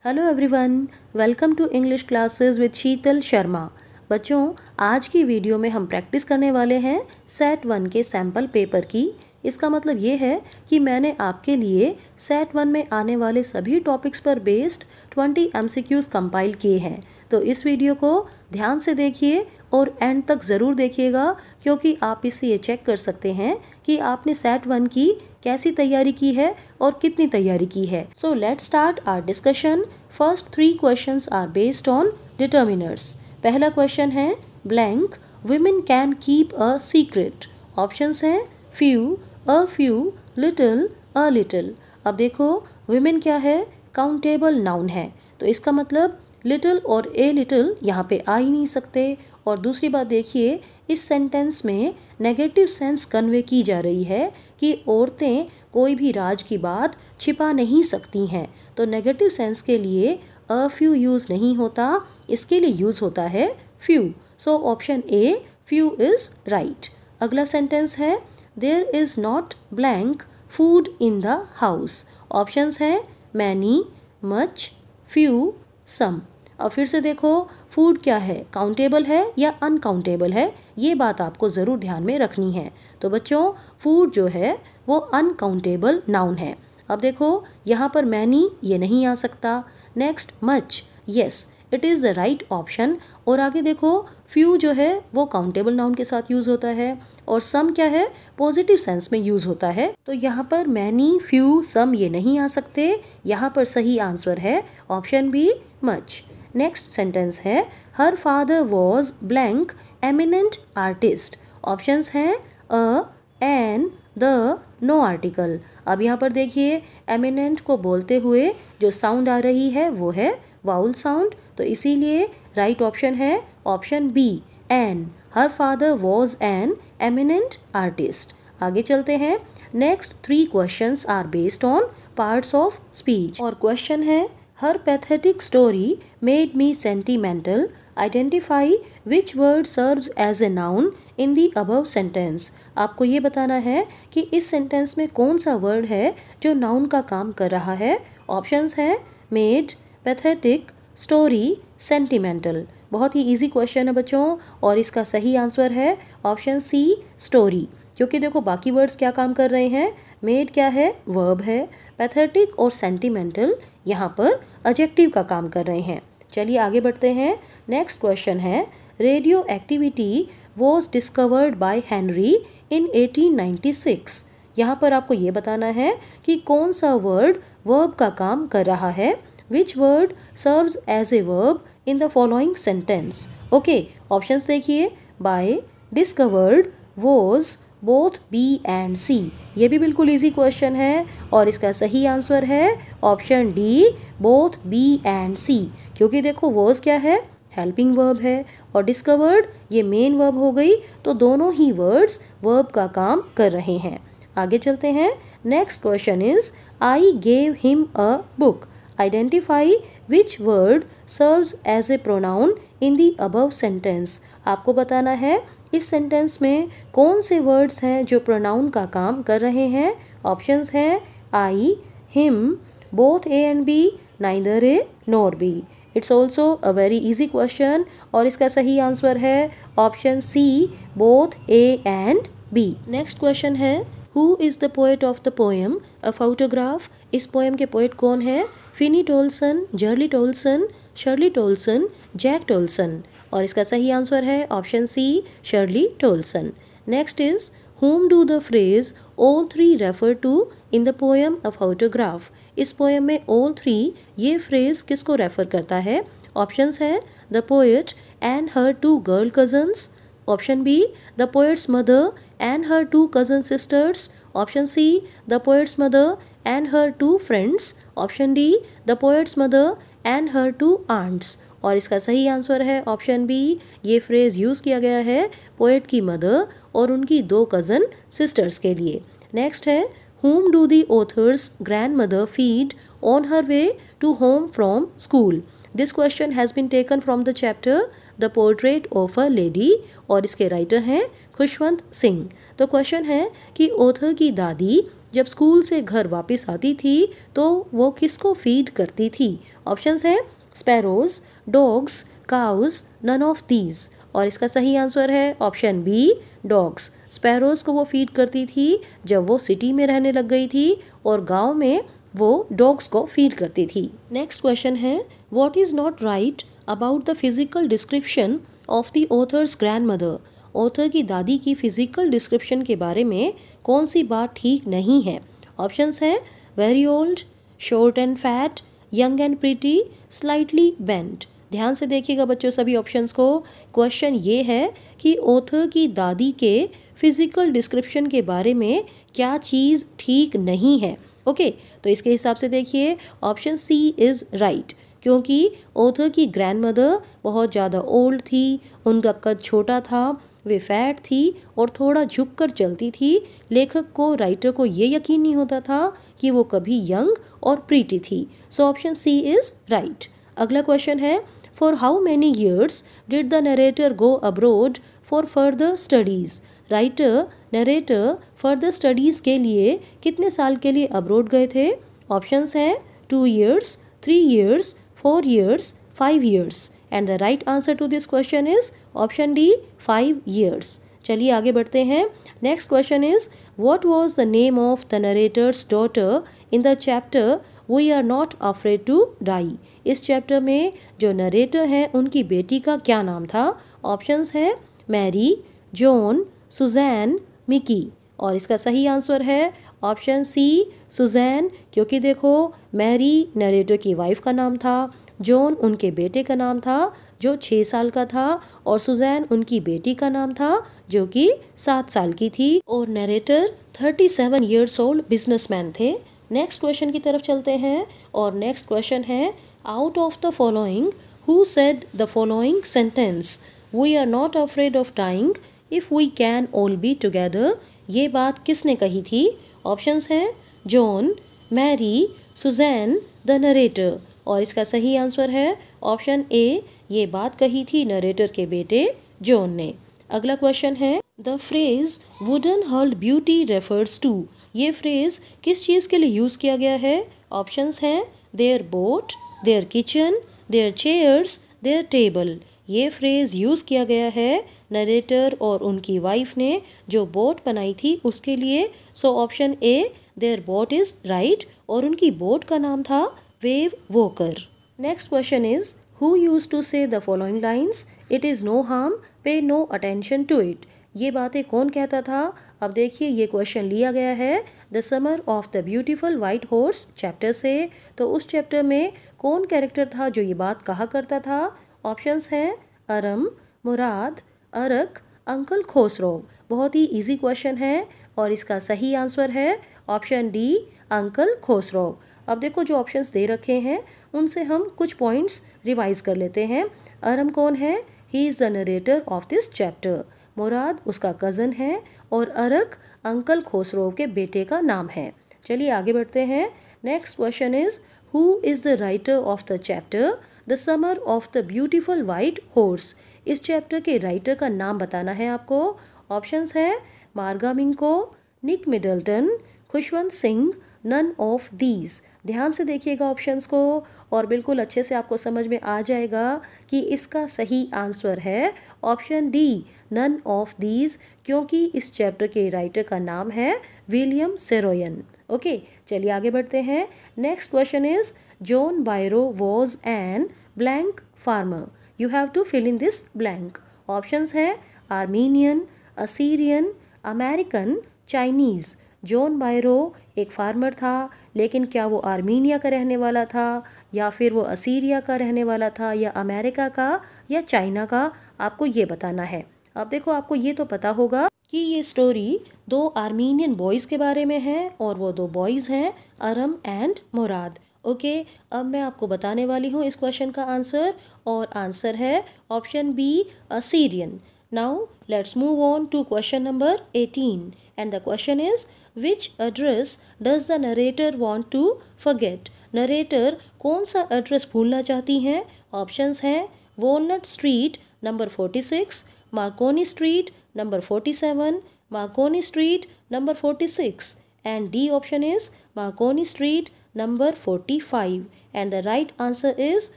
Hello everyone, welcome to English classes with Sheetal Sharma. बच्चों, आज की वीडियो में हम प्रैक्टिस करने वाले हैं सेट 1 के सैम्पल पेपर की। इसका मतलब ये है कि मैंने आपके लिए सेट 1 में आने वाले सभी टॉपिक्स पर बेस्ड 20 MCQs कंपाइल किए हैं। तो इस वीडियो को ध्यान से देखिए और एंड तक ज़रूर देखिएगा, क्योंकि आप इससे ये चेक कर सकते हैं कि आपने सेट 1 की कैसी तैयारी की है और कितनी तैयारी की है। So let's start our discussion. First 3 questions are based on determiners. पहला क्वेश्चन है blank women can keep a secret. Options हैं few, a few, little, a little. अब देखो, वुमेन क्या है? काउंटेबल नाउन है, तो इसका मतलब लिटिल और ए लिटिल यहाँ पे आ ही नहीं सकते। और दूसरी बात देखिए, इस सेंटेंस में नेगेटिव सेंस कन्वे की जा रही है कि औरतें कोई भी राज की बात छिपा नहीं सकती हैं। तो नेगेटिव सेंस के लिए अ फ्यू यूज़ नहीं होता, इसके लिए यूज़ होता है few. So option a few is right. अगला सेंटेंस है there is not blank food in the house. Options हैं मैनी, मच, फ्यू, सम। और फिर से देखो, फूड क्या है? काउंटेबल है या अनकाउंटेबल है? ये बात आपको ज़रूर ध्यान में रखनी है। तो बच्चों, फूड जो है वो अनकाउंटेबल नाउन है। अब देखो, यहाँ पर मैनी ये नहीं आ सकता। Next much, yes it is the right option. और आगे देखो, फ्यू जो है वो काउंटेबल नाउन के साथ यूज़ होता है और सम क्या है? पॉजिटिव सेंस में यूज़ होता है। तो यहाँ पर मैनी, फ्यू, सम ये नहीं आ सकते। यहाँ पर सही आंसर है option B, much. Next sentence है her father was blank eminent artist. Options हैं a, an, the, no article. अब यहाँ पर देखिए, एमिनेंट को बोलते हुए जो साउंड आ रही है वो है वाउल साउंड, तो इसीलिए राइट ऑप्शन है option B, an. Her father was an eminent artist. आगे चलते हैं। Next 3 questions are based on parts of speech. और क्वेश्चन है her pathetic story made me sentimental. Identify which word serves as a noun in the above sentence. आपको ये बताना है कि इस सेंटेंस में कौन सा वर्ड है जो नाउन का काम कर रहा है। ऑप्शंस हैं मेड, पैथेटिक, स्टोरी, सेंटिमेंटल। बहुत ही इजी क्वेश्चन है बच्चों, और इसका सही आंसर है ऑप्शन सी, स्टोरी। क्योंकि देखो, बाकी वर्ड्स क्या काम कर रहे हैं? मेड क्या है? वर्ब है। पैथेटिक और सेंटिमेंटल यहाँ पर एडजेक्टिव का काम कर रहे हैं। चलिए आगे बढ़ते हैं। नेक्स्ट क्वेश्चन है radioactivity was discovered by Henry in 1896। यहाँ पर आपको ये बताना है कि कौन सा वर्ड वर्ब का काम कर रहा है। Which word serves as a verb in the following sentence. Okay, options देखिए, by, discovered, was, both B and C. ये भी बिल्कुल इजी क्वेश्चन है और इसका सही आंसर है option D, both B and C. क्योंकि देखो, वॉज क्या है? हेल्पिंग वर्ब है, और डिस्कवर्ड ये मेन वर्ब हो गई, तो दोनों ही वर्ड्स वर्ब का काम कर रहे हैं। आगे चलते हैं। Next question is I gave him a book. Identify which word serves as a pronoun in the above sentence. आपको बताना है इस सेंटेंस में कौन से वर्ड्स हैं जो प्रोनाउन का काम कर रहे हैं। ऑप्शंस हैं I, him, both A and B, neither A nor B. It's also a very easy question, और इसका सही आंसर है option C, both A and B. Next question है who is the poet of the poem a photograph. इस poem के poet कौन है? Finny Toulson, Jerly Toulson, Shirley Toulson, Jack Toulson. और इसका सही आंसर है option C, Shirley Toulson. Next is whom do the phrase all three refer to in the poem a photograph। इस poem में all three ये phrase किसको refer करता है? ऑप्शंस हैं the poet and her 2 girl cousins। Option B the poet's mother and her 2 cousin sisters। Option C the poet's mother and her 2 friends। Option D the poet's mother and her 2 aunts। और इसका सही answer है option B, ये फ्रेज use किया गया है poet की मदर और उनकी 2 कज़न सिस्टर्स के लिए। नेक्स्ट है whom do the author's grandmother feed on her way to home from school। This question has been taken from the chapter the portrait of a lady, और इसके writer हैं खुशवंत सिंह। तो question है कि author की दादी जब स्कूल से घर वापस आती थी तो वो किसको फीड करती थी? ऑप्शंस हैं sparrows, dogs, cows, none of these. और इसका सही आंसर है ऑप्शन बी, डॉग्स। स्पैरोज को वो फीड करती थी जब वो सिटी में रहने लग गई थी और गांव में वो डॉग्स को फीड करती थी। नेक्स्ट क्वेश्चन है what is not right about the physical description of the author's grandmother? Author की दादी की फिजिकल डिस्क्रिप्शन के बारे में कौन सी बात ठीक नहीं है? ऑप्शंस हैं very old, short and fat, young and pretty, slightly bent. ध्यान से देखिएगा बच्चों सभी ऑप्शंस को। क्वेश्चन ये है कि ऑथर की दादी के फिजिकल डिस्क्रिप्शन के बारे में क्या चीज़ ठीक नहीं है। ओके, तो इसके हिसाब से देखिए ऑप्शन सी इज़ राइट, क्योंकि ऑथर की ग्रैंडमदर बहुत ज़्यादा ओल्ड थी, उनका कद छोटा था, वे फैट थी और थोड़ा झुककर चलती थी। लेखक को, राइटर को ये यकीन नहीं होता था कि वो कभी यंग और प्रीटी थी। So option C is right. अगला क्वेश्चन है for how many years did the narrator go abroad for further studies? Writer, narrator further studies के लिए कितने साल के लिए अब्रोड गए थे? ऑप्शंस हैं 2 years, 3 years, 4 years, 5 years। And the right answer to this question is option D, 5 years। चलिए आगे बढ़ते हैं। Next question is what was the name of the narrator's daughter in the chapter we are not afraid to die? इस चैप्टर में जो narrator हैं उनकी बेटी का क्या नाम था? ऑप्शंस हैं मैरी, जॉन, सुजैन, मिकी। और इसका सही आंसर है ऑप्शन सी, सुजैन, क्योंकि देखो मैरी नरेटर की वाइफ का नाम था, जॉन उनके बेटे का नाम था जो 6 साल का था और सुजैन उनकी बेटी का नाम था जो कि 7 साल की थी। और नरेटर 37 years ओल्ड बिजनेसमैन थे। नेक्स्ट क्वेश्चन की तरफ चलते हैं और नेक्स्ट क्वेश्चन है out of the following who said the following sentence we are not afraid of dying if we can all be together? ये बात किसने कही थी? ऑप्शंस हैं John, Mary, Suzanne, the narrator. और इसका सही आंसर है ऑप्शन ए, ये बात कही थी नरेटर के बेटे जॉन ने। अगला क्वेश्चन है the phrase wooden hulled beauty refers to? ये फ्रेज किस चीज़ के लिए यूज़ किया गया है? ऑप्शंस हैं their boat, their kitchen, their chairs, their table. ये फ्रेज यूज़ किया गया है नरेटर और उनकी वाइफ ने जो बोट बनाई थी उसके लिए। So option A, their boat is right और उनकी बोट का नाम था Wave Walker. Next question is who used to say the following lines it is no harm, pay no attention to it? ये बातें कौन कहता था? अब देखिए ये क्वेश्चन लिया गया है the summer of the beautiful white horse chapter से। तो उस चैप्टर में कौन कैरेक्टर था जो ये बात कहा करता था? ऑप्शंस हैं अरम, मुराद, अरक, अंकल खोसरो। बहुत ही इजी क्वेश्चन है और इसका सही आंसर है ऑप्शन डी, अंकल खोसरो। अब देखो जो ऑप्शंस दे रखे हैं उनसे हम कुछ पॉइंट्स रिवाइज कर लेते हैं। अरम कौन है? He is the narrator of this chapter. Mourad उसका कज़न है और अरक अंकल खोसरो के बेटे का नाम है। चलिए आगे बढ़ते हैं। Next question is who is the writer of the chapter the summer of the beautiful white horse? इस चैप्टर के राइटर का नाम बताना है आपको। ऑप्शंस हैं Marga Minco, Nick Middleton, Khushwant Singh, none of these. ध्यान से देखिएगा ऑप्शंस को और बिल्कुल अच्छे से आपको समझ में आ जाएगा कि इसका सही आंसर है option D, none of these, क्योंकि इस चैप्टर के राइटर का नाम है विलियम सेरोयन। ओके, चलिए आगे बढ़ते हैं। Next question is John Byro was an blank farmer. You have to fill in this blank. Options हैं Armenian, Assyrian, American, Chinese. John Byro एक फार्मर था, लेकिन क्या वो आर्मीनिया का रहने वाला था या फिर वो असीरिया का रहने वाला था या अमेरिका का या चाइना का? आपको ये बताना है। अब देखो आपको ये तो पता होगा कि ये स्टोरी 2 आर्मीनियन बॉयज़ के बारे में है और वो 2 बॉयज़ हैं अरम एंड मुराद। ओके, अब मैं आपको बताने वाली हूँ इस क्वेश्चन का आंसर और आंसर है option B, Assyrian. Now let's move on to question number 18 and the question is Which address does the narrator want to forget? Narrator कौन सा एड्रेस भूलना चाहती हैं? ऑप्शंस हैं Walnut Street number 46, Marconi Street number 47, Marconi Street number 46 and D option is Marconi Street number 45 and the right answer is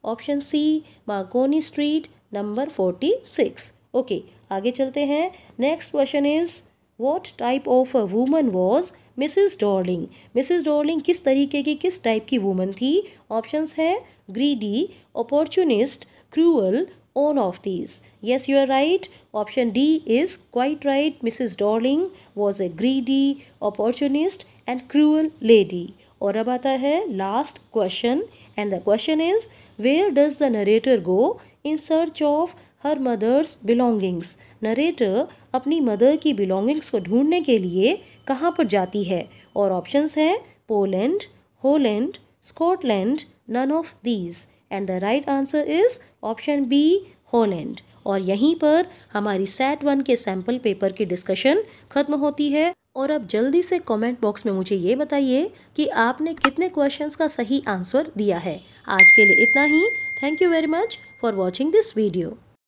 option C Marconi Street number 46. Okay, आगे चलते हैं. Next question is what type of a woman was Mrs. Darling? Mrs. Darling किस तरीके की किस type की woman थी? Options है greedy, opportunist, cruel, all of these. Yes, you are right. Option D is quite right. Mrs. Darling was a greedy, opportunist and cruel lady. और अब आता है last question and the question is where does the narrator go in search of her mother's belongings? Narrator अपनी mother की belongings को ढूंढने के लिए कहाँ पर जाती है? और ऑप्शंस हैं Poland, Holland, Scotland, none of these and the right answer is option B Holland. और यहीं पर हमारी सेट 1 के सैम्पल पेपर की डिस्कशन खत्म होती है. और अब जल्दी से कमेंट बॉक्स में मुझे ये बताइए कि आपने कितने क्वेश्चंस का सही आंसर दिया है. आज के लिए इतना ही. Thank you very much for watching this video.